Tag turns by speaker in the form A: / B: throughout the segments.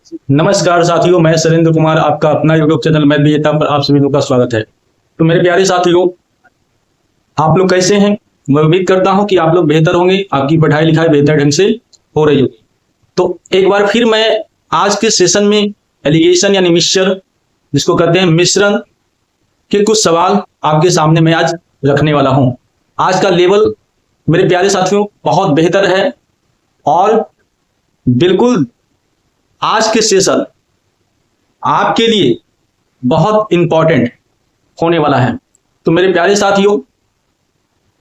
A: नमस्कार साथियों, मैं सुरेंद्र कुमार, आपका अपना यूट्यूब चैनल मैथ विजेता पर आप सभी लोग का स्वागत है। तो मेरे प्यारे साथियों, आप लोग कैसे हैं? मैं उम्मीद करता हूं कि आप लोग बेहतर होंगे, आपकी पढ़ाई लिखाई बेहतर ढंग से हो रही होगी। तो एक बार फिर मैं आज के सेशन में एलिगेशन यानी मिक्सचर, जिसको कहते हैं मिश्रण, के कुछ सवाल आपके सामने मैं आज रखने वाला हूं। आज का लेवल मेरे प्यारे साथियों बहुत बेहतर है और बिल्कुल आज के सेशन आपके लिए बहुत इंपॉर्टेंट होने वाला है। तो मेरे प्यारे साथियों,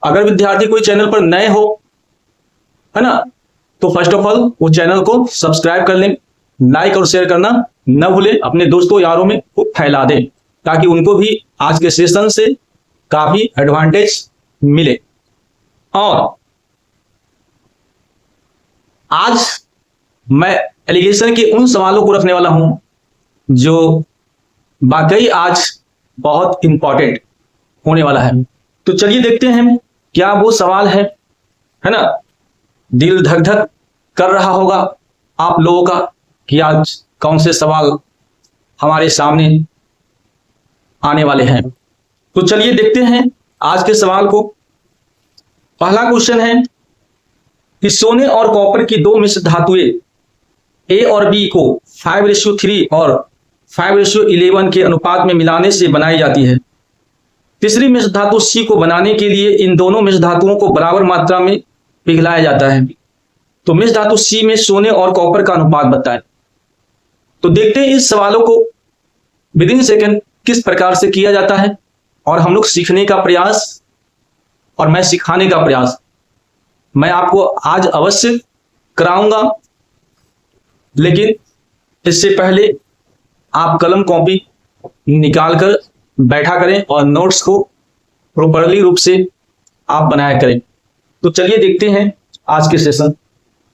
A: अगर विद्यार्थी कोई चैनल पर नए हो, है ना, तो फर्स्ट ऑफ ऑल वो चैनल को सब्सक्राइब कर लें, लाइक और शेयर करना न भूलें, अपने दोस्तों यारों में फैला दें ताकि उनको भी आज के सेशन से काफी एडवांटेज मिले। और आज मैं एलिगेशन के उन सवालों को रखने वाला हूं जो वाकई आज बहुत इंपॉर्टेंट होने वाला है। तो चलिए देखते हैं क्या वो सवाल है ना। दिल धक धक कर रहा होगा आप लोगों का कि आज कौन से सवाल हमारे सामने आने वाले हैं। तो चलिए देखते हैं आज के सवाल को। पहला क्वेश्चन है कि सोने और कॉपर की दो मिश्र धातुएं ए और बी को 5:3 और 5:11 के अनुपात में मिलाने से बनाई जाती है। तीसरी मिश्र धातु सी को बनाने के लिए इन दोनों मिश्र धातुओं को बराबर मात्रा में पिघलाया जाता है। तो मिश्र धातु सी में सोने और कॉपर का अनुपात बताएं। तो देखते हैं इस सवालों को विद इन सेकेंड किस प्रकार से किया जाता है और हम लोग सीखने का प्रयास और मैं सिखाने का प्रयास मैं आपको आज अवश्य कराऊंगा। लेकिन इससे पहले आप कलम कॉपी निकाल कर बैठा करें और नोट्स को प्रॉपरली रूप से आप बनाया करें। तो चलिए देखते हैं आज के सेशन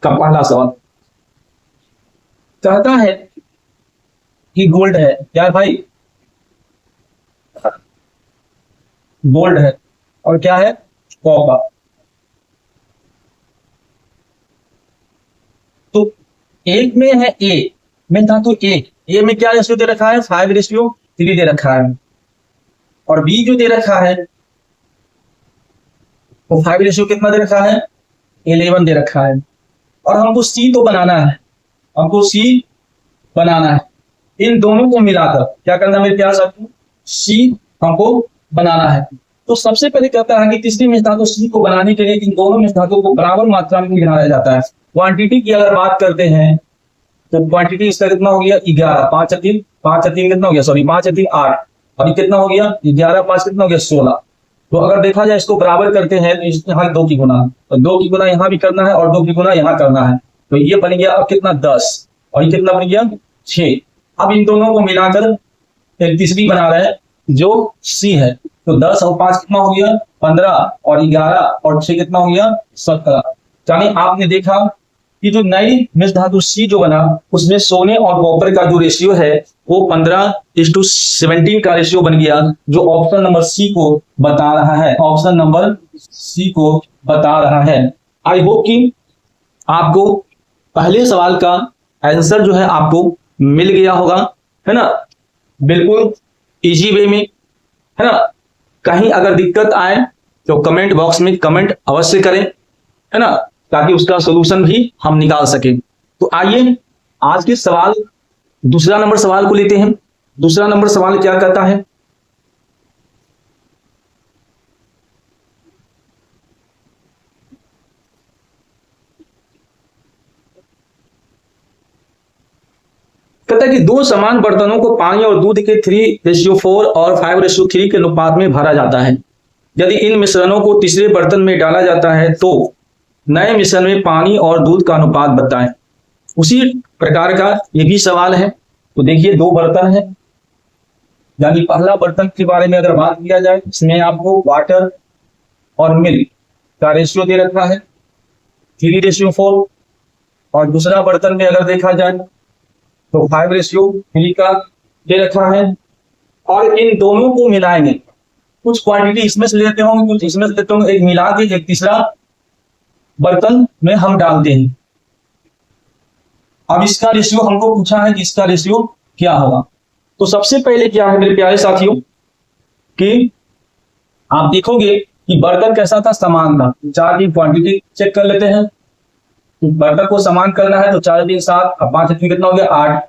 A: का पहला सवाल। कहता है कि गोल्ड है, क्या है भाई? गोल्ड है। और क्या है? कॉपर। तो एक में है ए में धातु ए में क्या रेशियो दे रखा है? 5:3 दे रखा है। और बी जो दे रखा है वो 5 कितना दे रखा है? 11 दे रखा है। और हमको सी तो बनाना है, हमको सी बनाना है। इन दोनों को मिलाकर क्या करना है मेरे प्यारे साथियों? सी हमको बनाना है। तो सबसे पहले कहता है कि तीसरी मिश्र धातु सी को बनाने के लिए इन दोनों मिश्र धातुओं को बराबर मात्रा में मिलाया जाता है। क्वांटिटी की अगर बात करते हैं तो क्वांटिटी इसका कितना हो गया? 11। 5 कितना हो गया? सॉरी 5 8। और ये कितना हो गया? 11 5 कितना हो गया? 16। तो अगर देखा जाए इसको बराबर करते हैं तो यहाँ 2 की गुना, तो 2 की गुना यहाँ भी करना है और 2 की गुना यहाँ करना है। तो ये बन गया अब कितना? 10। और ये कितना बन गया? 6। अब इन दोनों को मिलाकर एक तीसरी बना रहे हैं जो सी है। तो 10 और 5 कितना हो गया? 15। और 11 और 6 कितना हो गया? 17। यानी आपने देखा कि जो नई मिश्र धातु सी जो बना उसमें सोने और कॉपर का जो रेशियो है वो 15:17 का रेशियो बन गया, जो ऑप्शन नंबर सी को बता रहा है। ऑप्शन नंबर सी को बता रहा है। आई होप कि आपको पहले सवाल का आंसर जो है आपको मिल गया होगा, है ना, बिल्कुल इजी वे में, है ना। कहीं अगर दिक्कत आए तो कमेंट बॉक्स में कमेंट अवश्य करें, है ना, ताकि उसका सॉल्यूशन भी हम निकाल सकें। तो आइए आज के सवाल दूसरा नंबर सवाल को लेते हैं। दूसरा नंबर सवाल क्या कहता है? कहता है कि दो समान बर्तनों को पानी और दूध के 3:4 और 5:3 के अनुपात में भरा जाता है। यदि इन मिश्रणों को तीसरे बर्तन में डाला जाता है तो नए मिश्रण में पानी और दूध का अनुपात बताएं। उसी प्रकार का ये भी सवाल है। तो देखिए दो बर्तन है, यानी पहला बर्तन के बारे में अगर बात किया जाए इसमें आपको वाटर और मिल्क का रेशियो दे रखा है 3:4। और दूसरा बर्तन में अगर देखा जाए तो 5:3 का दे रखा है। और इन दोनों को मिलाएंगे, कुछ क्वांटिटी इसमें से लेते होंगे, कुछ इसमें से लेते होंगे, एक मिला के एक तीसरा बर्तन में हम डालते हैं। अब इसका रेशियो हमको पूछा है कि इसका रेशियो क्या होगा। तो सबसे पहले क्या है मेरे प्यारे साथियों कि आप देखोगे कि बर्तन कैसा था, समान था। 4 की क्वांटिटी चेक कर लेते हैं। तो बर्तन को समान करना है तो 4 3 7, अब 5 कितना हो गया 8।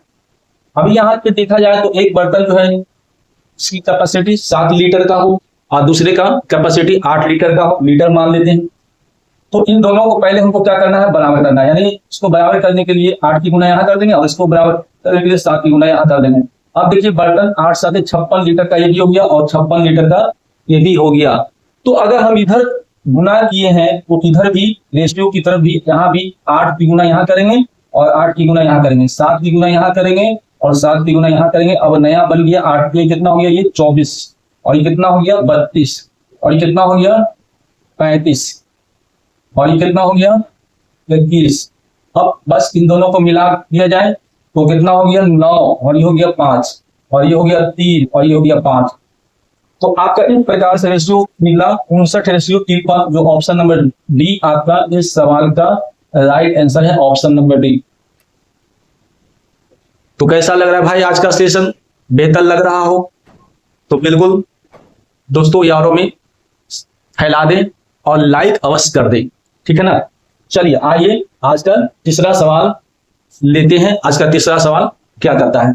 A: अभी यहाँ पे देखा जाए तो एक बर्तन जो है इसकी कैपेसिटी 7 लीटर का हो और दूसरे का कैपेसिटी 8 लीटर का हो, लीटर मान लेते हैं। तो इन दोनों को पहले हमको क्या करना है, बराबर करना है। यानी इसको बराबर करने के लिए 8 की गुना यहाँ कर देंगे और इसको बराबर करने के लिए 7 की गुना यहाँ कर देंगे। अब देखिए बर्तन 8 7 56 लीटर का ये भी हो गया और 56 लीटर का ये भी हो गया। तो अगर हम इधर गुना किए हैं तो इधर भी रेशियो की तरफ भी यहाँ भी 8 की गुना यहाँ करेंगे और 8 की गुना यहाँ करेंगे, 7 की गुना यहाँ करेंगे और 7 की गुना यहाँ करेंगे। अब नया बन गया 8 के कितना हो गया ये 24 और ये कितना हो गया 32 और ये कितना हो गया 35 और ये कितना हो गया 21। अब बस इन दोनों को मिला दिया जाए तो कितना हो गया 9 और ये हो गया 5 और ये हो गया 3 और ये हो गया 5। तो आपका इस प्रकार से रेशियो मिला 59:53, जो ऑप्शन नंबर डी आपका इस सवाल का राइट आंसर है, ऑप्शन नंबर डी। तो कैसा लग रहा है भाई आज का सेशन, बेहतर लग रहा हो तो बिल्कुल दोस्तों यारों में फैला दें और लाइक अवश्य कर दें, ठीक है ना। चलिए आइए आज का तीसरा सवाल लेते हैं। आज का तीसरा सवाल क्या करता है,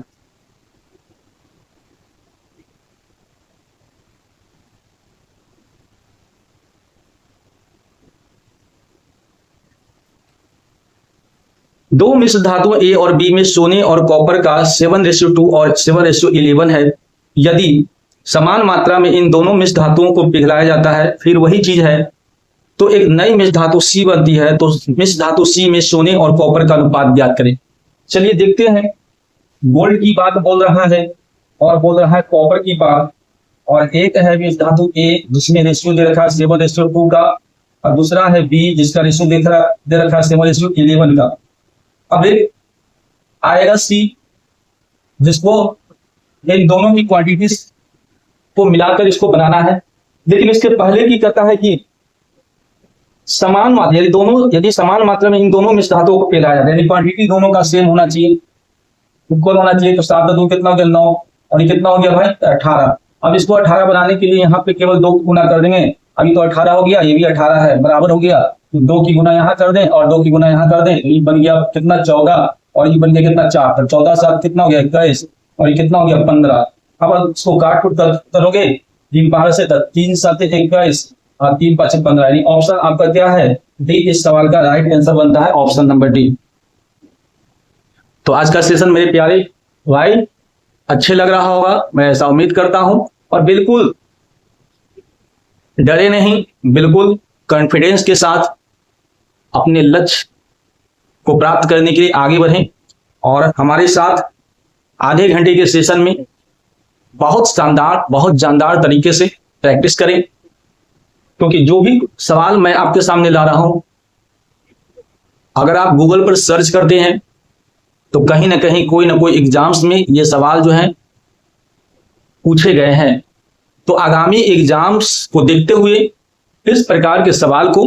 A: दो मिश्र धातुओं ए और बी में सोने और कॉपर का 7:2 और 7:11 है। यदि समान मात्रा में इन दोनों मिश्र धातुओं को पिघलाया जाता है, फिर वही चीज है तो एक नई मिश्र धातु सी बनती है। तो मिश्र धातु सी में सोने और कॉपर का अनुपात ज्ञात करें। चलिए देखते हैं, गोल्ड की बात बोल रहा है और बोल रहा है कॉपर की बात, और एक है मिश्र धातु ए जिसमें रेशियो दे रखा है 7:2 का, और दूसरा है बी जिसका रेशियो दे रखा है 7:11 का। अब एक आएगा सी जिसको इन दोनों की क्वांटिटीज को मिलाकर इसको बनाना है। लेकिन इसके पहले की कहता है कि समान मात्रा यदि समान मात्रा में इन दोनों मिश्र धातुओं को पिघलाया जाए, यानी क्वांटिटी दोनों का सेम होना चाहिए, इक्वल होना चाहिए। तो 7 कितना हो गया 9 और ये कितना हो गया भाई 18। अब इसको 18 बनाने के लिए यहाँ पे केवल 2 गुना कर देंगे। अभी तो 18 हो गया, ये भी 18 है, बराबर हो गया। तो 2 की गुना यहाँ कर दें और 2 की गुना यहाँ कर दें, ये बन गया कितना 14 और ये बन गया कितना 4। तो 14 7 कितना हो गया 21 और ये कितना हो गया 15। अब इसको काट कुट करोगे 3 12 से 3 7 21 और 3 5 15, यानी ऑप्शन आपका क्या है डी। इस सवाल का राइट आंसर बनता है ऑप्शन नंबर डी। तो आज का सेशन मेरे प्यारे भाई अच्छे लग रहा होगा, मैं ऐसा उम्मीद करता हूं। और बिल्कुल डरे नहीं, बिल्कुल कॉन्फिडेंस के साथ अपने लक्ष्य को प्राप्त करने के लिए आगे बढ़ें और हमारे साथ आधे घंटे के सेशन में बहुत शानदार बहुत जानदार तरीके से प्रैक्टिस करें। क्योंकि जो भी सवाल मैं आपके सामने ला रहा हूं, अगर आप गूगल पर सर्च करते हैं तो कहीं ना कहीं कोई ना कोई एग्जाम्स में ये सवाल जो है पूछे गए हैं। तो आगामी एग्जाम्स को देखते हुए इस प्रकार के सवाल को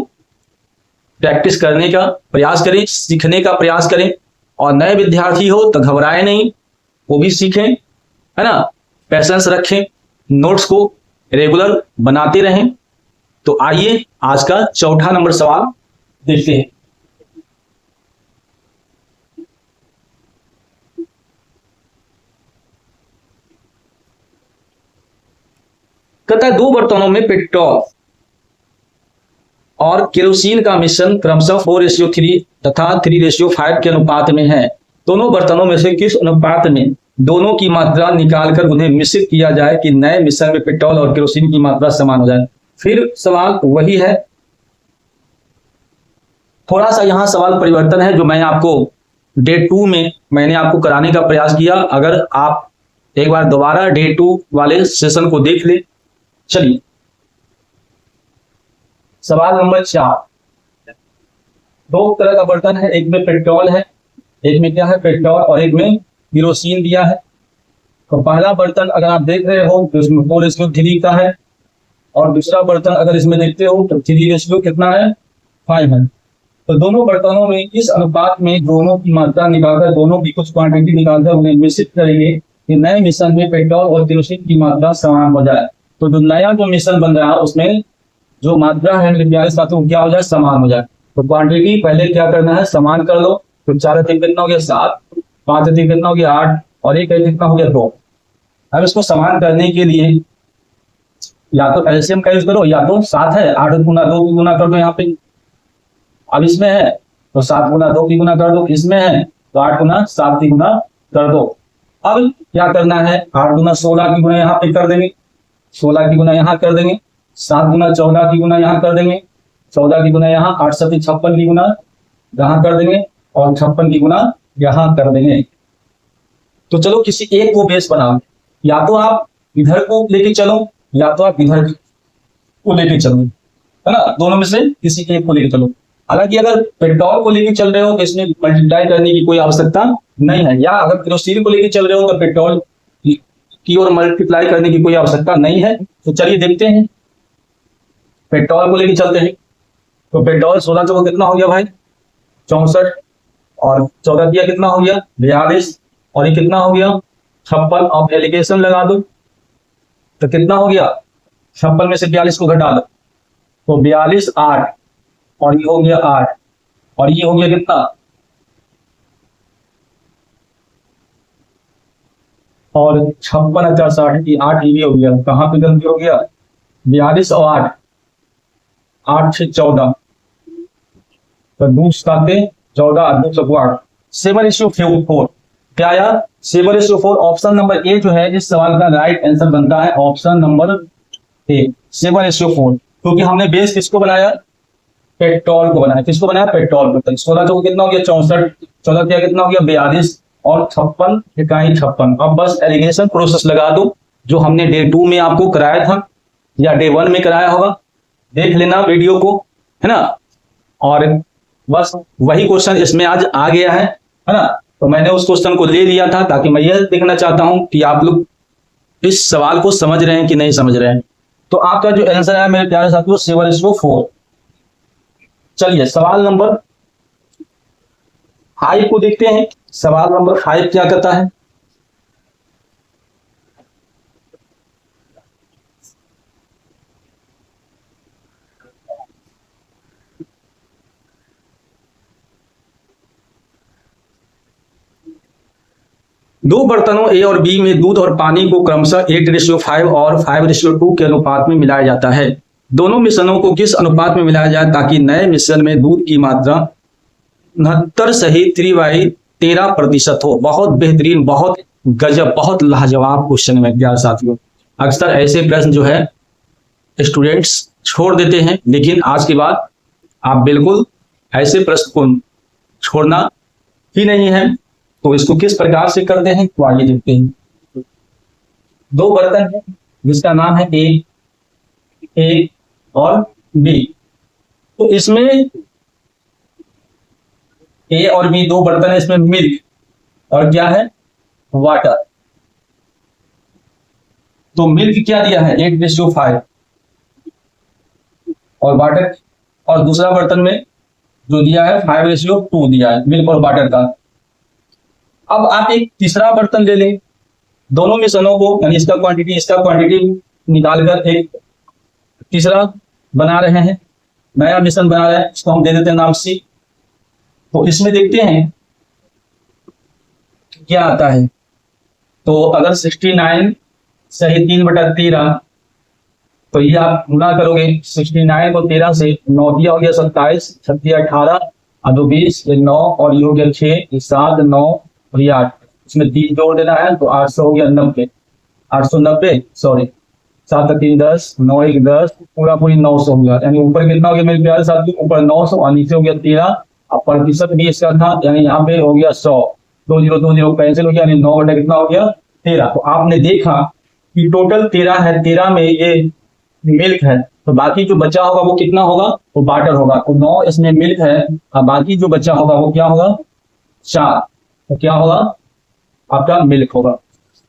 A: प्रैक्टिस करने का प्रयास करें, सीखने का प्रयास करें। और नए विद्यार्थी हो तो घबराए नहीं, वो भी सीखें, है ना। पैसेंस रखें, नोट्स को रेगुलर बनाते रहें। तो आइए आज का चौथा नंबर सवाल देखते हैं। कहता है 2 बर्तनों में पेट्रोल और केरोसिन का मिश्रण क्रमशः 4:3 तथा 3:5 के अनुपात में है। दोनों बर्तनों में से किस अनुपात में दोनों की मात्रा निकालकर उन्हें मिश्रित किया जाए कि नए मिश्रण में पेट्रोल और केरोसिन की मात्रा समान हो जाए। फिर सवाल वही है, थोड़ा सा यहाँ सवाल परिवर्तन है जो मैं आपको डे 2 में मैंने आपको कराने का प्रयास किया। अगर आप एक बार दोबारा डे 2 वाले सेशन को देख ले। चलिए सवाल नंबर 4, 2 तरह का बर्तन है, एक में पेट्रोल है, एक में क्या है पेट्रोल और एक में केरोसिन दिया है। तो पहला बर्तन अगर आप देख रहे हो तो इसमें 4:3 का है और दूसरा बर्तन अगर इसमें देखते हो तो 3 कितना है 5 है। तो दोनों बर्तनों में इस अनुपात में दोनों की मात्रा निकालकर, दोनों की कुछ क्वांटिटी निकालकर उन्हें मिश्रित करेंगे कि नए मिश्रण में पेट्रोल और केरोसिन की मात्रा समान हो जाए। तो जो नया जो मिश्रण बन रहा है उसमें जो मात्रा है 42 का, तो क्या हो जाए, समान हो जाए। तो क्वांटिटी पहले क्या करना है, समान कर लो। तो 4 अधिक कितना हो गया 7, 5 अधिक कितना हो गया 8, और 1 अधिक कितना हो गया 2। अब इसको समान करने के लिए या तो एलसीएम का यूज करो, या तो 7 है 8 गुना 2 की गुना कर दो यहाँ पे। अब इसमें है तो 7 गुना 2 की गुना कर दो, इसमें है तो 8 गुना 7 की गुना कर दो। अब क्या करना है, 8 गुना 16 की गुना यहाँ पे कर देंगे, 16 की गुना यहाँ कर देंगे, 7 गुना 14 की गुना यहाँ कर देंगे, 14 की गुना यहाँ, 8 7 56 की गुना यहाँ कर देंगे, और 56 की गुना यहाँ कर देंगे। तो चलो किसी एक को बेस बनाओ, या तो आप इधर को लेके चलो या तो आप इधर को लेके चलो, है ना, दोनों में से किसी एक को लेके चलो। हालांकि अगर पेट्रोल को लेके चल रहे हो तो इसमें मल्टीप्लाई करने की कोई आवश्यकता नहीं है, या अगर केरोसिन को लेके चल रहे हो तो पेट्रोल की ओर मल्टीप्लाई करने की कोई आवश्यकता नहीं है। तो चलिए देखते हैं, पेट्रोल को लेके चलते हैं। तो पेट्रोल 16 चौका कितना हो गया भाई 64, और 14 दिया कितना हो गया 42, और ये कितना हो गया 56। अब एलिगेशन लगा दो तो कितना हो गया 56 में से 42 को घटा दो तो 42 8, और ये हो गया 8, और ये हो गया कितना, और 56 4 60 8 ये हो गया। कहां पे गलती हो गया, 42 और 8, 8 6 14, तो 2 7 14 2 7 8, 7:4। क्या आया 7:4। ऑप्शन नंबर ए जो है इस सवाल का राइट आंसर बनता है ऑप्शन नंबर ए 7:4, क्योंकि हमने बेस किसको बनाया, पेट्रोल को बनाया। किसको बनाया, पेट्रोल को। 16 तो कितना हो गया 64, 14 क्या कितना हो गया 42, और 56 इकाई 56। अब बस एलिगेशन प्रोसेस लगा दो जो हमने डे 2 में आपको कराया था या डे 1 में कराया होगा, देख लेना वीडियो को, है ना। और बस वही क्वेश्चन इसमें आज आ गया है ना। तो मैंने उस क्वेश्चन को ले लिया था ताकि मैं यह देखना चाहता हूं कि आप लोग इस सवाल को समझ रहे हैं कि नहीं समझ रहे हैं। तो आपका जो आंसर है मेरे प्यारे साथियों 7:4। चलिए सवाल नंबर 5 को देखते हैं। सवाल नंबर 5 क्या कहता है, दो बर्तनों ए और बी में दूध और पानी को क्रमशः 8:5 और 5:2 के अनुपात में मिलाया जाता है। दोनों मिश्रणों को किस अनुपात में मिलाया जाए ताकि नए मिश्रण में दूध की मात्रा 69 सहित 3/13% हो। बहुत बेहतरीन, बहुत गजब, बहुत लाजवाब क्वेश्चन है प्यारे साथियों। अक्सर ऐसे प्रश्न जो है स्टूडेंट्स छोड़ देते हैं, लेकिन आज के बाद आप बिल्कुल ऐसे प्रश्न को छोड़ना ही नहीं है। तो इसको किस प्रकार से करते हैं तो आइए देखते हैं। दो बर्तन है जिसका नाम है ए और बी। तो इसमें ए और बी दो बर्तन है, इसमें मिल्क और क्या है वाटर। तो मिल्क क्या दिया है 8:5 और वाटर, और दूसरा बर्तन में जो दिया है 5:2 दिया है मिल्क और वाटर का। अब आप एक तीसरा बर्तन ले लें, दोनों मिश्रणों को यानी इसका क्वांटिटी निकालकर एक तीसरा बना रहे हैं, नया मिश्रण बना रहे हैं, इसको हम दे देते हैं नाम सी। तो इसमें देखते हैं क्या आता है। तो अगर 69 सही 3/13, तो ये आप गुना करोगे 69 को 13 से, 9 दिया हो गया 27, 36 18 और 2 20, ये 9 और ये हो गया 6, 7 9 और ये 8, इसमें 3 जोड़ देना है तो 800 हो गया 90, 890 सॉरी, 7 3 10, 9 1 10, पूरा पूरी 900 हो गया। यानी ऊपर कितना हो गया मेरे प्यारे साथियों, ऊपर 900 और नीचे हो गया 13, और प्रतिशत भी इसका था, यानी यहाँ पे हो गया 100, 20 कैंसिल हो गया, यानी 9 बटा कितना हो गया 13। तो आपने देखा कि टोटल 13 है, 13 में ये मिल्क है, तो बाकी जो बचा होगा वो कितना होगा, वो वाटर होगा। तो 9 इसमें मिल्क है और बाकी जो बचा होगा वो क्या होगा 4, तो क्या होगा आपका मिल्क होगा,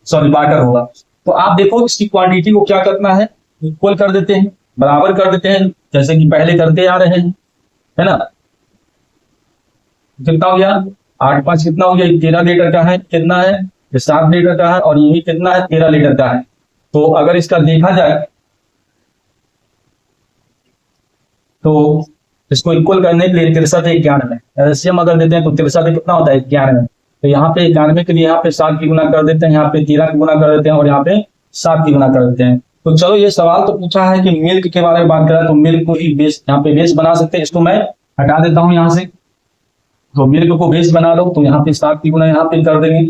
A: सॉरी वाटर होगा। तो आप देखो इसकी क्वांटिटी को क्या करना है, इक्वल कर देते हैं, बराबर कर देते हैं, जैसे कि पहले करते आ रहे हैं, है ना। कितना हो गया, 8 5 कितना हो गया, 13 लीटर का है, कितना है ये 7 लीटर का है, और ये भी कितना है 13 लीटर का है। तो अगर इसका देखा जाए तो इसको इक्वल करने के लिए 63 91 एलसीएम अगर देते हैं तो 63 कितना होता है 91। तो यहाँ पे 91 के लिए यहाँ पे 7 की गुना कर देते हैं, यहाँ पे 13 की गुना कर देते हैं, और यहाँ पे 7 की गुना कर देते हैं। तो चलो ये सवाल तो पूछा है कि मिल्क के बारे में बात करें, तो मिल्क को ही बेस यहाँ पे बेस बना सकते हैं। इसको मैं हटा देता हूँ यहाँ से, तो मिल्क को बेस बना लो, तो यहाँ पे 7 की गुना यहाँ पे कर देंगे,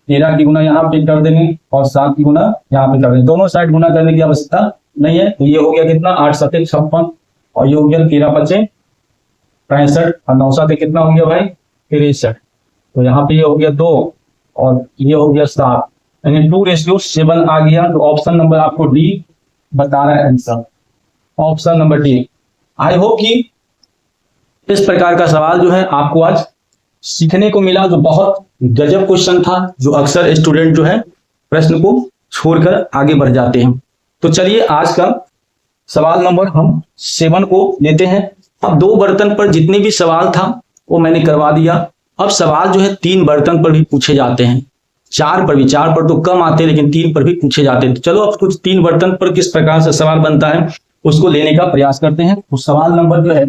A: 13 की गुना यहाँ पे कर देंगे, और 7 की गुना यहाँ पे कर देंगे। दोनों साइड गुना करने की आवश्यकता नहीं है। तो ये हो गया कितना 8 7 56, और ये हो गया 13 5 65, और 9 7 कितना हो गया भाई 63। तो यहाँ पे ये हो गया 2, और ये हो गया 7, यानी 2:7 आ गया। तो ऑप्शन नंबर आपको डी बता रहा है answer, option number D. I hope कि इस प्रकार का सवाल जो है आपको आज सीखने को मिला, जो बहुत गजब क्वेश्चन था, जो अक्सर स्टूडेंट जो है प्रश्न को छोड़कर आगे बढ़ जाते हैं। तो चलिए आज का सवाल नंबर हम 7 को लेते हैं। अब 2 बर्तन पर जितने भी सवाल था वो मैंने करवा दिया। अब सवाल जो है 3 बर्तन पर भी पूछे जाते हैं, 4 पर भी, 4 पर तो कम आते हैं लेकिन 3 पर भी पूछे जाते हैं। तो चलो अब कुछ 3 बर्तन पर किस प्रकार से सवाल बनता है उसको लेने का प्रयास करते हैं। तो सवाल नंबर जो है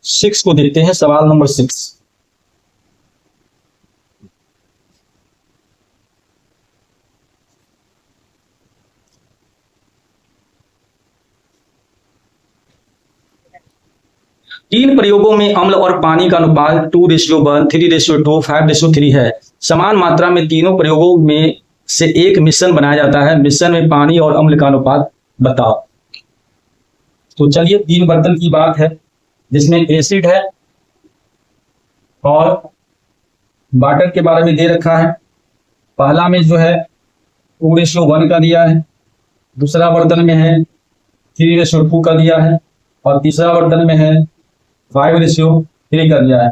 A: 6 को देखते हैं। सवाल नंबर 6, तीन प्रयोगों में अम्ल और पानी का अनुपात 2:1, 3:2, 5:3 है। समान मात्रा में तीनों प्रयोगों में से एक मिश्रण बनाया जाता है। मिश्रण में पानी और अम्ल का अनुपात बताओ। तो चलिए 3 बर्तन की बात है जिसमें एसिड है और वाटर के बारे में दे रखा है। पहला में जो है 2:1 का दिया है, दूसरा बर्तन में है 3:2 का दिया है, और तीसरा बर्तन में है 5:3 कर दिया है।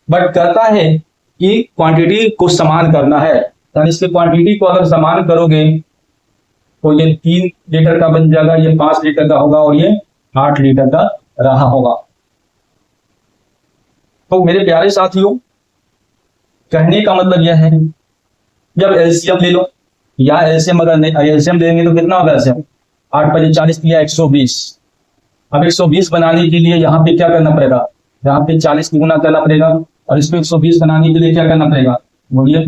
A: बट कहता है कि क्वांटिटी को समान करना है, यानी इसके क्वांटिटी को अगर समान करोगे तो ये 3 लीटर का बन जाएगा, ये 5 लीटर का होगा, और ये 8 लीटर का रहा होगा। तो मेरे प्यारे साथियों, कहने का मतलब यह है जब एलसीएम ले लो, या एलसीएम अगर एलसीएम देंगे तो कितना होगा एलसीएम, 8 5 40 किया 120। अब 120 बनाने के लिए यहाँ पे क्या करना पड़ेगा, यहाँ पे 40 की गुना करना पड़ेगा, और इसको 120 बनाने के लिए क्या करना पड़ेगा, बोलिए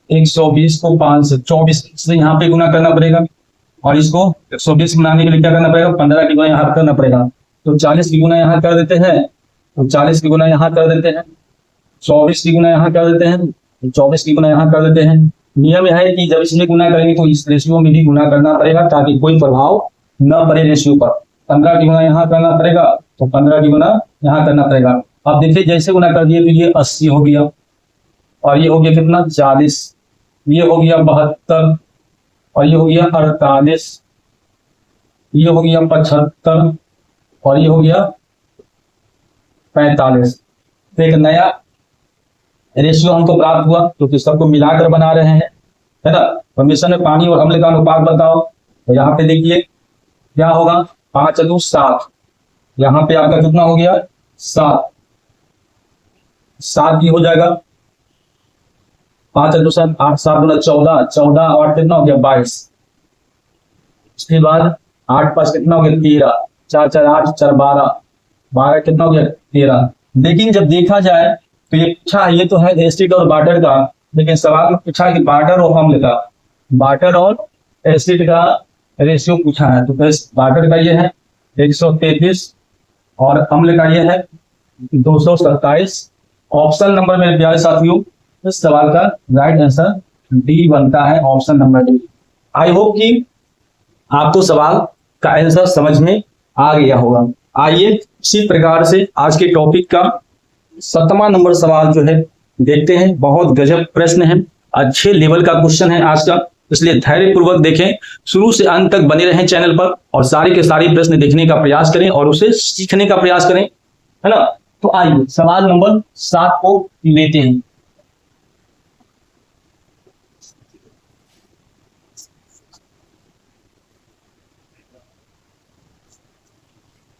A: 120 को 5 से 24 से यहाँ पे गुना करना पड़ेगा, और इसको 120 बनाने के लिए क्या करना पड़ेगा, 15 की गुना यहाँ करना पड़ेगा। तो 40 की गुना यहाँ कर देते हैं, तो 40 की गुना यहाँ कर देते हैं, 24 की गुना यहाँ कर देते हैं, 24 की गुना यहाँ कर देते हैं। नियम है कि जब इसमें गुना करेंगे तो इस रेशियो में भी गुना करना पड़ेगा ताकि कोई प्रभाव न पड़े रेशियो पर। 15 की गुना यहाँ करना पड़ेगा, तो 15 की गुना यहाँ करना पड़ेगा। अब देखिए जैसे गुना कर दिए तो ये 80 हो गया, और ये हो गया कितना 40, ये हो गया 72, और ये हो गया 48, ये हो गया 75, और ये हो गया 45। तो एक नया रेशियो हमको प्राप्त हुआ क्योंकि सबको मिलाकर बना रहे हैं, है ना। मिश्रण में पानी और अम्ल का अनुपात बताओ। तो यहाँ पे देखिए क्या होगा, 5 × 7, यहाँ पे आपका कितना हो गया 7, 7 की हो जाएगा, 5 × 7 8, 7 × 14, 14 और कितना हो गया 22। उसके बाद 8 5 कितना हो गया 13, 4 4 8 4 12, 12 कितना हो गया 13। लेकिन जब देखा जाए तो ये पूछा, ये तो है एसिड और वाटर का, लेकिन सवाल में पूछा कि वाटर और अम्ल का, वाटर और एसिड का रेशियो पूछा है। तो वाटर का ये है 133 और अम्ल का ये है 227। ऑप्शन नंबर मेरे प्यारे साथियों इस सवाल का राइट आंसर डी बनता है, option number D. I hope कि आपको सवाल का आंसर समझ में आ गया होगा। आइए इसी प्रकार से आज के टॉपिक का 7वां नंबर सवाल जो है देखते हैं। बहुत गजब प्रश्न है, अच्छे लेवल का क्वेश्चन है आज का, इसलिए धैर्य पूर्वक देखें, शुरू से अंत तक बने रहें चैनल पर, और सारे के सारे प्रश्न देखने का प्रयास करें और उसे सीखने का प्रयास करें, है ना। तो आइए सवाल नंबर 7 को लेते हैं।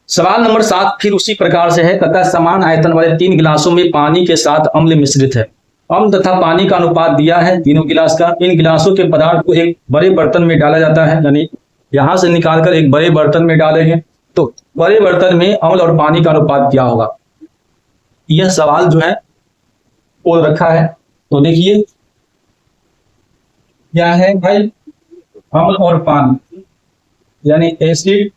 A: सवाल नंबर 7 फिर उसी प्रकार से है, तथा समान आयतन वाले 3 गिलासों में पानी के साथ अम्ल मिश्रित है। अम्ल तथा पानी का अनुपात दिया है तीनों गिलास का। इन गिलासों के पदार्थ को एक बड़े बर्तन में डाला जाता है, यानी यहां से निकालकर एक बड़े बर्तन में डालेंगे तो बड़े बर्तन में अम्ल और पानी का अनुपात क्या होगा। यह सवाल जो है बोल रखा है, तो देखिए क्या है भाई, अम्ल और पानी यानी एसिड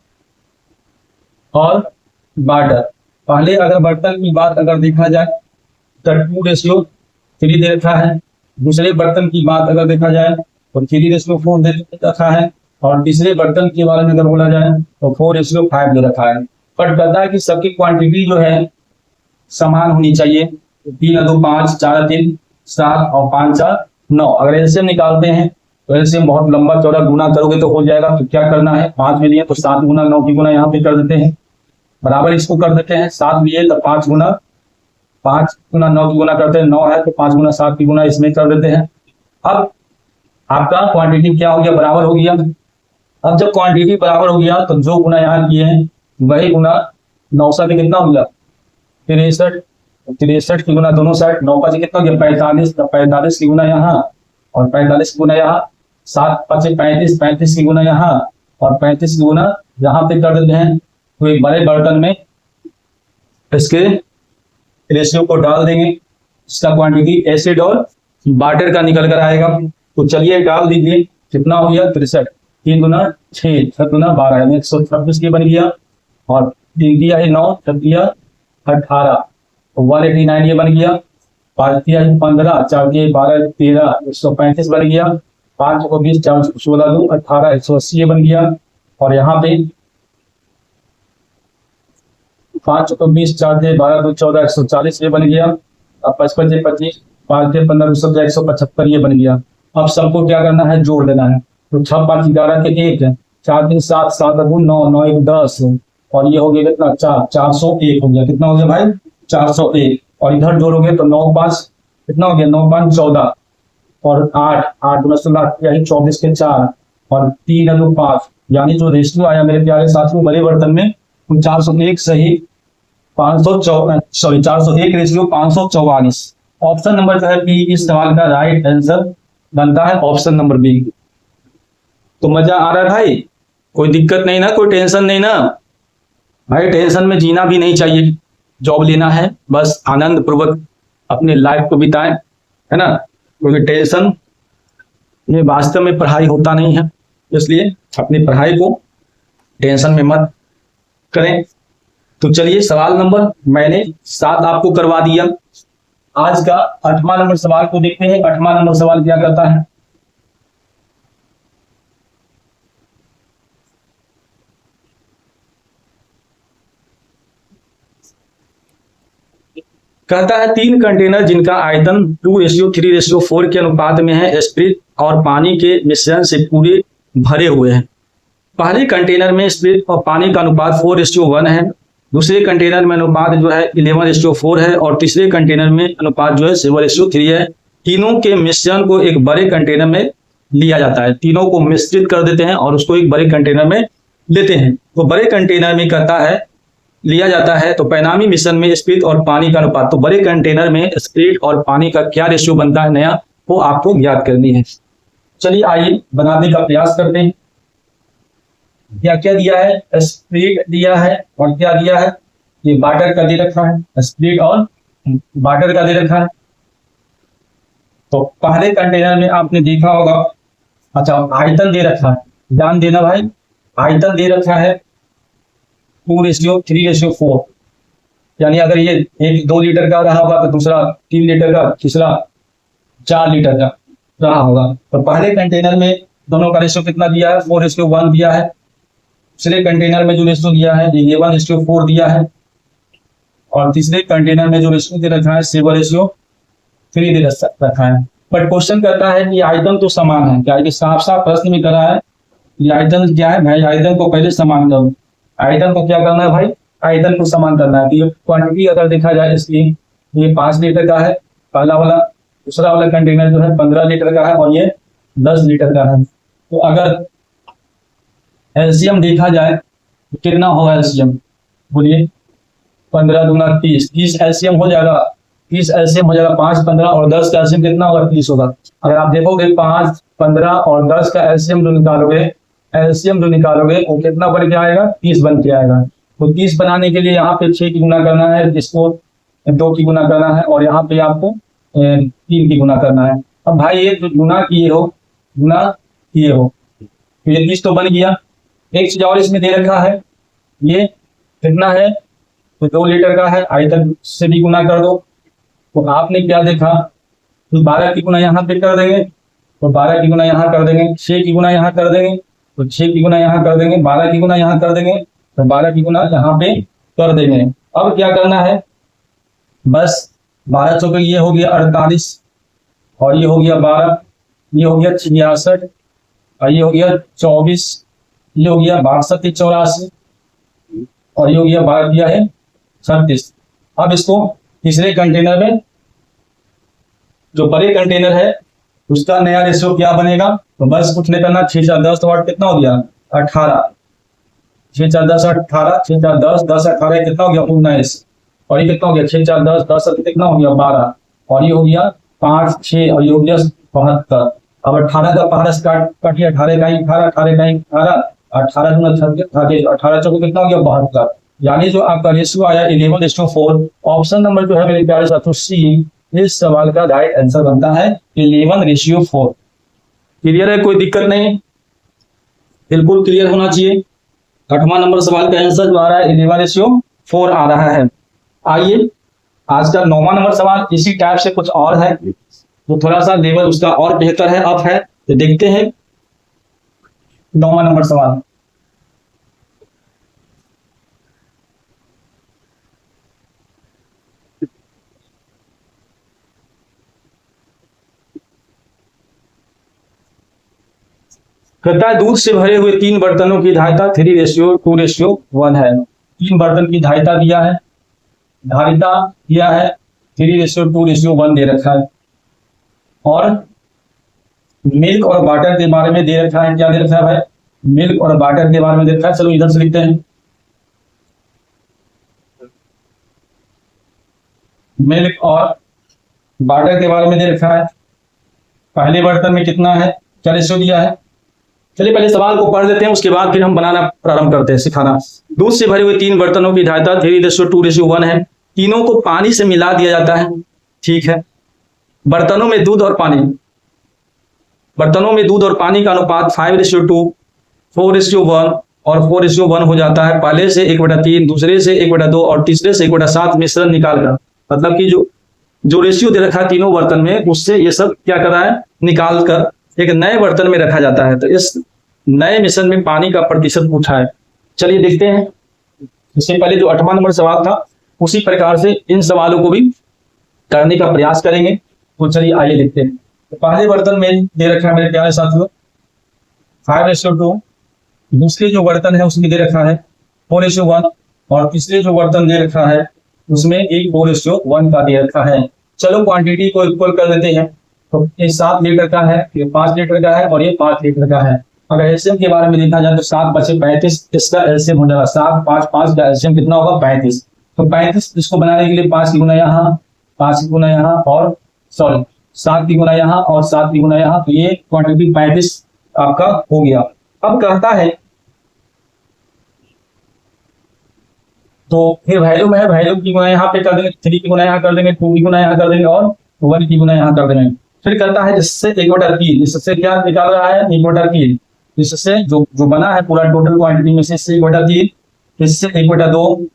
A: और वाटर। पहले अगर बर्तन की बात अगर देखा जाए तो 2:3 दे रखा है। दूसरे बर्तन की बात अगर देखा जाए तो 3:4 दे रखा है। और तीसरे बर्तन के बारे में अगर बोला जाए तो 4:5 दे रखा है। बट कहता है कि सबकी क्वांटिटी जो है समान होनी चाहिए। 3 2 5 4 3 7 और 5 4 9। अगर एलसीएम निकालते हैं तो एलसीएम बहुत लंबा चौड़ा गुना करोगे तो हो जाएगा। तो क्या करना है, 5 में दिए तो 7 गुना 9 की गुना यहाँ पे कर देते हैं, बराबर इसको कर देते हैं। 7 लिए तो 5 गुना 9 की गुना करते हैं, 9 है तो 5 गुना 7 की गुना इसमें कर देते हैं। अब आपका क्वांटिटी क्या हो गया, बराबर हो गया। अब जब क्वांटिटी बराबर हो गया तो जो गुना यहाँ किए हैं वही गुना 9 से कितना हो गया 63, 63 की गुना दोनों साइड 9 का कितना हो गया 45, 45 की गुना यहाँ और 45 की गुना यहाँ, 7 5 35, 35 की गुना यहाँ और 35 की गुना यहाँ पे कर देते हैं। तो एक बड़े बर्तन में इसके रेशियो को डाल देंगे, इसका क्वांटिटी एसिड और वाटर का निकल कर आएगा। तो चलिए डाल दीजिए, कितना हो गया 63, 3 गुना 6, 7 गुना 12 यानी 126 के बन गया। और 3 दिया है 9, 7 दिया 18, 189 ये बन गया। 5 दिया है 15, 4 दिया 12 13, 135 बन गया। 5 को 20, 4 16 2 18, 180 ये बन गया। और यहाँ पे 5 को 20, 4 दिए 12 2 14, 140 ये बन गया। अब 55 से 25, 5 से 15 175 ये बन गया। अब सबको क्या करना है, जोड़ देना है। तो 6 5 11 के 1 है, 4 3 7, 7 2 9, 9 1 10 और ये हो गया कितना 4, 401 हो गया। कितना हो गया भाई 401। और इधर जोड़ोगे तो 9 5 कितना हो गया 9 5 14 और 8 8 गुना 16 यानी 24 के 4 और 3 2 5 यानी जो रेशियो आया मेरे प्यारे साथियों बड़े बर्तन में 401 सही 401 रेशियो 544। ऑप्शन नंबर जो है बी इस सवाल का राइट आंसर बनता है, ऑप्शन नंबर बी। तो मजा आ रहा है भाई, कोई दिक्कत नहीं ना, कोई टेंशन नहीं ना भाई। टेंशन में जीना भी नहीं चाहिए, जॉब लेना है बस आनंद पूर्वक अपने लाइफ को बिताएं, है ना। क्योंकि टेंशन में वास्तव में पढ़ाई होता नहीं है, इसलिए अपनी पढ़ाई को टेंशन में मत करें। तो चलिए सवाल नंबर मैंने 7 आपको करवा दिया। आज का 8वां नंबर सवाल को देखते हैं। 8वां नंबर सवाल क्या करता है, कहता है 3 कंटेनर जिनका आयतन 2:3:4 के अनुपात में है, स्प्रिट और पानी के मिश्रण से पूरे भरे हुए हैं। पहले कंटेनर में स्प्रिट और पानी का अनुपात 4:1 है, दूसरे कंटेनर में अनुपात जो है 11:4 है और तीसरे कंटेनर में अनुपात जो है 7:3 है। तीनों के मिश्रण को एक बड़े कंटेनर में लिया जाता है, तीनों को मिश्रित कर देते हैं और उसको एक बड़े कंटेनर में लेते हैं। तो बड़े कंटेनर में कहता है लिया जाता है तो परिणामी मिश्रण में स्प्रिट और पानी का अनुपात, तो बड़े कंटेनर में स्प्रिट और पानी का क्या रेशियो बनता है नया, वो आपको ज्ञात करनी है। चलिए आइए बनाने का प्रयास करते हैं। क्या क्या दिया है, स्प्रिट दिया है और क्या दिया है, ये वाटर का दे रखा है, स्प्रिट और वाटर का दे रखा है। तो पहले कंटेनर में आपने देखा होगा, अच्छा आयतन दे रखा है, ध्यान देना भाई, आयतन दे रखा है 2:3:4 यानी अगर ये एक 2 लीटर का रहा होगा तो दूसरा 3 लीटर का, तीसरा 4 लीटर का रहा होगा। तो पहले कंटेनर में दोनों का रेशियो कितना दिया है 4:1 दिया है, दूसरे कंटेनर में जो रेशियो दिया है ये 1:4 दिया है और तीसरे कंटेनर में जो रेशियो दे रखा है 7:3 दे रखा है। बट क्वेश्चन करता है कि आयतन तो समान है क्या, ये साफ साफ प्रश्न में करा है। ये आयतन क्या है भाई, आयतन को पहले समान करो, आयतन को क्या करना है भाई, आयतन को समान करना है। तो क्वांटिटी अगर देखा जाए इसकी, ये 5 लीटर का है पहला वाला, दूसरा वाला कंटेनर जो है 15 लीटर का है और ये 10 लीटर का है। तो अगर एलसीएम देखा जाए तो कितना होगा एलसीएम, बोलिए 15 दूना 30, 30 एलसीएम हो जाएगा, 30 एलसीएम हो जाएगा, 5, 15 और 10 का एलसीएम कितना होगा, 30 होगा। अगर आप देखोगे 5, 15 और 10 का एलसीएम जो निकालोगे, एलसीएम जो निकालोगे वो कितना बन के आएगा, 30 बन के आएगा। तो 30 बनाने के लिए यहाँ पे 6 की गुना करना है, इसको 2 की गुना करना है, और यहाँ पे आपको 3 की गुना करना है। अब भाई ये जो गुना किए हो, गुना किए हो, तो ये 30 तो बन गया। एक चीज और इसमें दे रखा है, ये कितना है, तो 2 लीटर का है, आई तक से भी गुना कर दो। तो आपने क्या देखा, तो 12 की गुना यहाँ पे कर देंगे, तो 12 की गुना यहाँ कर देंगे, 6 की गुना यहाँ कर देंगे, तो 6 की गुना यहाँ कर देंगे, 12 की गुना यहाँ कर देंगे, तो 12 की गुना यहाँ पे कर देंगे। अब क्या करना है, बस 12 चौके ये हो गया 48, और ये हो गया 12, ये हो गया 66, और ये हो गया 24, ये हो गया 62 84, और ये हो गया 12 दिया है 36। अब इसको तीसरे कंटेनर में, जो बड़े कंटेनर है उसका नया रेशियो क्या बनेगा, तो बस कुछ नहीं करना, 6 4 10 वाट कितना हो गया 18, 6 4 10 18, 6 4 10 10 18 कितना हो गया 19, और ये कितना हो गया 6 4 10 10 कितना हो गया 12, और ये हो गया 5 6, और ये हो गया 72। अब 18 का 5 से काटिए, 18 का ही 18, 18 का ही 18, 18 गुना 36, 18 चौके कितना हो गया 72। यानी जो आपका रेशियो आया 11:4। ऑप्शन नंबर जो है मेरे प्यारे साथियों सी इस सवाल का राइट आंसर बनता है 11:4। क्लियर है, कोई दिक्कत नहीं, बिल्कुल क्लियर होना चाहिए। 8वां नंबर सवाल का आंसर जो आ रहा है 11:4 आ रहा है। आइए आज का 9वां नंबर सवाल इसी टाइप से कुछ और है, तो थोड़ा सा लेवल उसका और बेहतर है, अप है। तो देखते हैं 9वां नंबर सवाल। कहता है दूध से भरे हुए 3 बर्तनों की धारिता 3:2:1 है। 3 बर्तन की धारिता दिया है, धारिता दिया है 3:2:1 दे रखा है, और मिल्क और वाटर के बारे में दे रखा है। क्या दे रखा है भाई, मिल्क और वाटर के बारे में दे रखा है। चलो इधर से लिखते हैं, मिल्क और वाटर के बारे में दे रखा है। पहले बर्तन में कितना है, क्या रेशियो दिया है। चलिए पहले सवाल को पढ़ लेते हैं, उसके बाद फिर हम बनाना प्रारंभ करते हैं, सिखाना। दूध से भरे हुए 3 बर्तनों की धारिता 3:2:1 है। तीनों को पानी से मिला दिया जाता है, ठीक है। बर्तनों में दूध और पानी, बर्तनों में दूध और पानी का अनुपात 5:2, 4:1 और 4:1 हो जाता है। पहले से 1/3, दूसरे से 1/2 और तीसरे से 1/7 मिश्रण निकालकर, मतलब कि जो रेशियो दे रखा है तीनों बर्तन में, उससे ये सब क्या कर रहा है, निकाल कर एक नए बर्तन में रखा जाता है। तो इस नए मिश्रण में पानी का प्रतिशत पूछा है। चलिए देखते हैं। इससे पहले जो 8वां नंबर सवाल था उसी प्रकार से इन सवालों को भी करने का प्रयास करेंगे। तो चलिए आइए देखते हैं। तो पहले बर्तन में दे रखा है मेरे प्यारे साथियों 5:2, दूसरे जो बर्तन है उसमें दे रखा है 4:1, और तीसरे जो बर्तन दे रखा है उसमें 1:1 का दे रखा है। चलो क्वांटिटी को इक्वल कर देते हैं। तो ये 7 लीटर का है, ये 5 लीटर का है, और ये 5 लीटर का है। अगर एलसीएम के बारे में देखा जाए तो 7 बचे 35, इसका एलसीएम हो जाएगा 7, 5 5 का एलसीएम कितना होगा 35। तो 35 इसको बनाने के लिए 5 की गुना यहाँ, 5 की गुना यहाँ, और सॉरी 7 की गुना यहाँ और 7 की गुना यहाँ, तो ये क्वांटिटी 35 आपका हो गया। अब कहता है तो फिर वैल्यू में है, वैल्यू की गुना यहाँ पे कर देंगे, 3 की गुना यहाँ कर देंगे, 2 की गुना यहाँ कर देंगे, और 1 की गुना यहाँ कर देंगे। फिर करता है जिससे 1/3, इससे क्या निकाल रहा है 1/3, इससे जो बना है पूरा टोटल क्वांटिटी में से इससे 1/3, इससे 1/2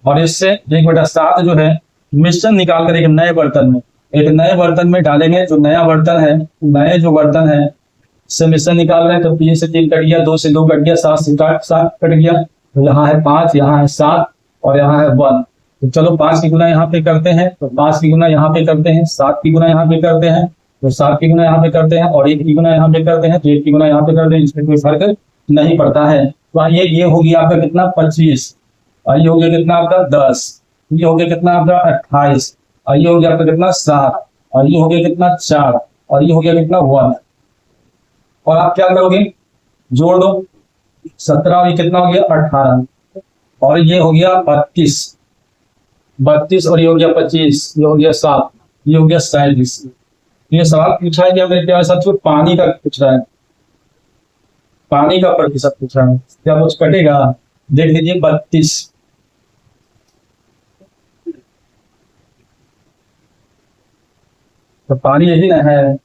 A: और इससे 1/7 जो है मिश्रण निकाल कर एक नए बर्तन में डालेंगे। जो नया बर्तन है, नए जो बर्तन है इससे मिश्रण निकाल रहे हैं। तो 3 से 3 कट गया, 2 से 2 कट गया, 7 से 7 कट गया। तो यहाँ है 5, यहाँ है 7 और यहाँ है 1। तो चलो 5 की गुना यहाँ पे करते हैं, तो 5 की गुना यहाँ पे करते हैं, 7 की गुना यहाँ पे करते हैं, तो 7 की गुना यहाँ पे करते हैं, और 1 की गुना यहाँ पे करते हैं, तो 1 की गुना यहाँ पे करते हैं। इसमें कोई फर्क नहीं पड़ता है। तो ये हो गया आपका कितना 25, और ये हो गया कितना आपका 10, ये हो गया कितना आपका 28, और ये हो गया आपका कितना 7, और ये हो गया कितना 4, और ये हो गया कितना 1। और आप क्या करोगे, जोड़ दो 17 और ये कितना हो गया 18। और ये हो गया 32, 32 और ये हो गया 25, ये हो गया 7, ये हो गया 37। ये सवाल पूछा है क्या मेरे प्यारे साथियों, पानी का पूछ रहा है, पानी का प्रतिशत पूछ रहा है। क्या कुछ कटेगा? देख लीजिए 32, तो पानी यही ना है,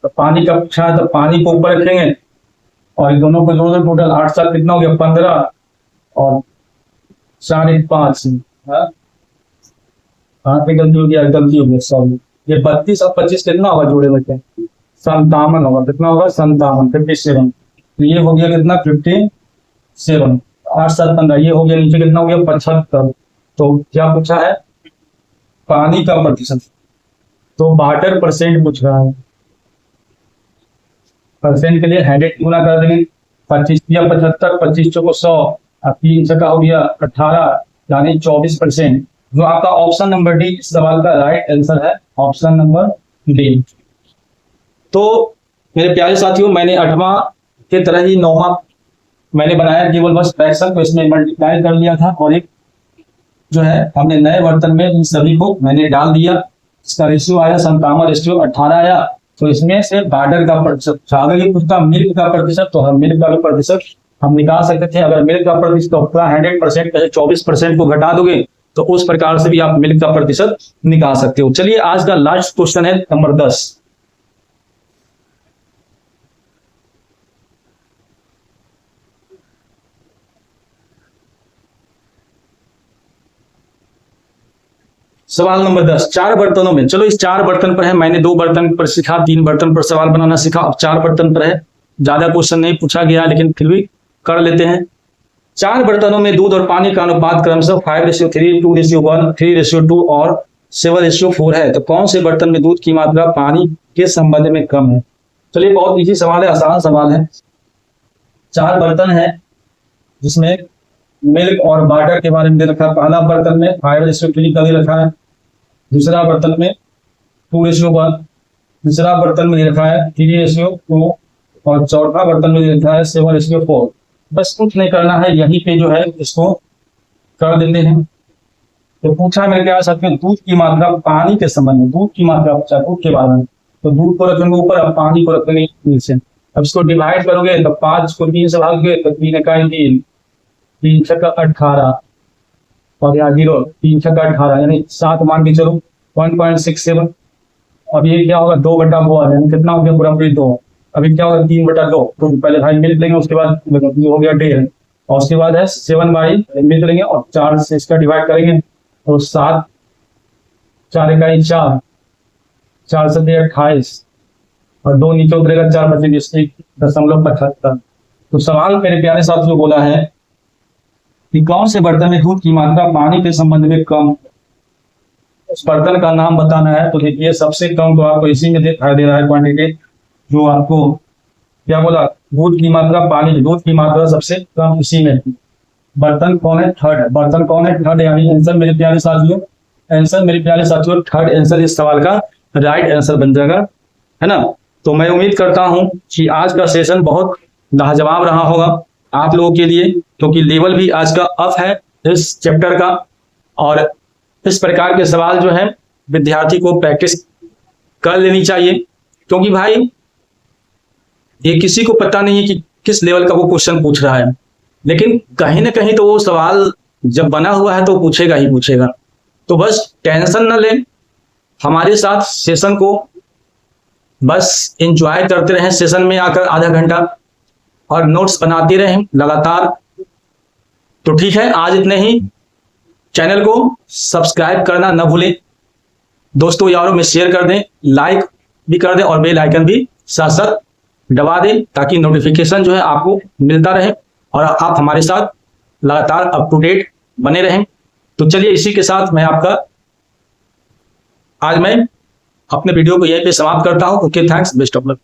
A: तो पानी का पूछा है तो पानी को ऊपर रखेंगे और इन दोनों को जोड़ टोटल 8 7 कितना हो गया 15 और 4 1 5। हाँ पे गलती हो गया सॉरी। ये 32 और 25 कितना होगा जोड़े में क्या? 57 होगा। कितना होगा? 57, 57। तो ये हो गया कितना? 57। 8 7 15, ये हो गया नीचे कितना हो गया? 75। तो क्या पूछा है? पानी का प्रतिशत, तो 72% पूछ रहा है। परसेंट के लिए 100 गुना कर देंगे, 25 या 75, 25 चौको 100 और 3 का हो गया 18, यानी 24%। जो आपका ऑप्शन नंबर डी इस सवाल का राइट आंसर है, ऑप्शन नंबर डी। तो मेरे प्यारे साथियों, मैंने 8वां के तरह ही 9वां मैंने बनाया, केवल बस फ्रैक्शन को इसमें मल्टीप्लाई कर लिया था और एक जो है हमने नए बर्तन में इन सभी को मैंने डाल दिया। इसका रेशियो आया 57, रेशियो 18 आया। तो इसमें से बार्डर का प्रतिशत अगर ये पूछता मिल्क का प्रतिशत, तो हम मिल्क का भी प्रतिशत हम निकाल सकते थे। अगर मिल्क का प्रतिशत तो 100% कैसे 24% को घटा दोगे तो उस प्रकार से भी आप मिल्क का प्रतिशत निकाल सकते हो। चलिए आज का लास्ट क्वेश्चन है नंबर 10। सवाल नंबर 10, 4 बर्तनों में, चलो इस 4 बर्तन पर है, मैंने 2 बर्तन पर सीखा, 3 बर्तन पर सवाल बनाना सीखा, अब 4 बर्तन पर है। ज्यादा क्वेश्चन नहीं पूछा गया लेकिन फिर भी कर लेते हैं। 4 बर्तनों में दूध और पानी का अनुपात क्रमशः 5:3, 2:1, 3:2 और 7:4 है। तो कौन से बर्तन में दूध की मात्रा पानी के संबंध में कम है? चलिए बहुत इजी सवाल है, आसान सवाल है। 4 बर्तन है जिसमें मिल्क और वाटर के बारे में दे रखा है। पहला बर्तन में 5:3 का दे रखा है, दूसरा बर्तन में 2:1, तीसरा बर्तन में दे रखा है 3:2 और चौथा बर्तन में दे रखा है 7:4। बस कुछ नहीं करना है, यहीं पे जो है इसको कर देते हैं। तो पूछा मेरे क्या सकते हैं, दूध की मात्रा पानी के संबंध में, दूध की मात्रा पूछा दूध के बारे में, तो दूध को रखेंगे ऊपर, अब पानी को रखेंगे नीचे। अब इसको डिवाइड करोगे तो 5 को 3 से भागोगे तो 3 इकाई 3, 3 छक्का 18 और यहाँ 0, 3 छक्का 18 यानी 7 मान के चलो 1.67। अब ये क्या होगा 2/2 यानी कितना हो गया पूरा 2। अभी क्या होगा 3/2, तो पहले भाई मिल्क लेंगे, उसके बाद ये हो गया 1.5 और उसके बाद है 7 मिल्क लेंगे और 4 से इसका डिवाइड करेंगे तो 7, 4 इकाई 4, 4 से 28 और 2 नीचे उतरेगा 4 25 .75। तो सवाल मेरे प्यारे साथियों बोला है कि कौन से बर्तन में दूध की मात्रा पानी के संबंध में कम, उस बर्तन का नाम बताना है। तो देखिए सबसे कम तो आपको इसी में दिखाई दे रहा है क्वांटिटी, जो आपको क्या बोला, दूध की मात्रा पानी, दूध की मात्रा सबसे कम इसी में। बर्तन कौन है? थर्ड। बर्तन कौन है? थर्ड, यानी आंसर मेरे प्यारे साथियों, आंसर मेरे प्यारे साथियों थर्ड आंसर इस सवाल का राइट आंसर बन जाएगा, है ना। तो मैं उम्मीद करता हूं कि आज का सेशन बहुत लाजवाब रहा होगा आप लोगों के लिए, क्योंकि लेवल भी आज का अप है इस चैप्टर का। और इस प्रकार के सवाल जो है विद्यार्थी को प्रैक्टिस कर लेनी चाहिए, क्योंकि भाई ये किसी को पता नहीं है कि किस लेवल का वो क्वेश्चन पूछ रहा है, लेकिन कहीं ना कहीं तो वो सवाल जब बना हुआ है तो पूछेगा ही पूछेगा। तो बस टेंशन न लें, हमारे साथ सेशन को बस एंजॉय करते रहें, सेशन में आकर आधा घंटा और नोट्स बनाते रहें लगातार। तो ठीक है, आज इतने ही। चैनल को सब्सक्राइब करना न भूलें, दोस्तों यारों में शेयर कर दें, लाइक भी कर दें और बेल आइकन भी साथ साथ दबा दें, ताकि नोटिफिकेशन जो है आपको मिलता रहे और आप हमारे साथ लगातार अप टू डेट बने रहें। तो चलिए इसी के साथ आज मैं अपने वीडियो को यहीं पे समाप्त करता हूं। Okay, thanks, best of luck.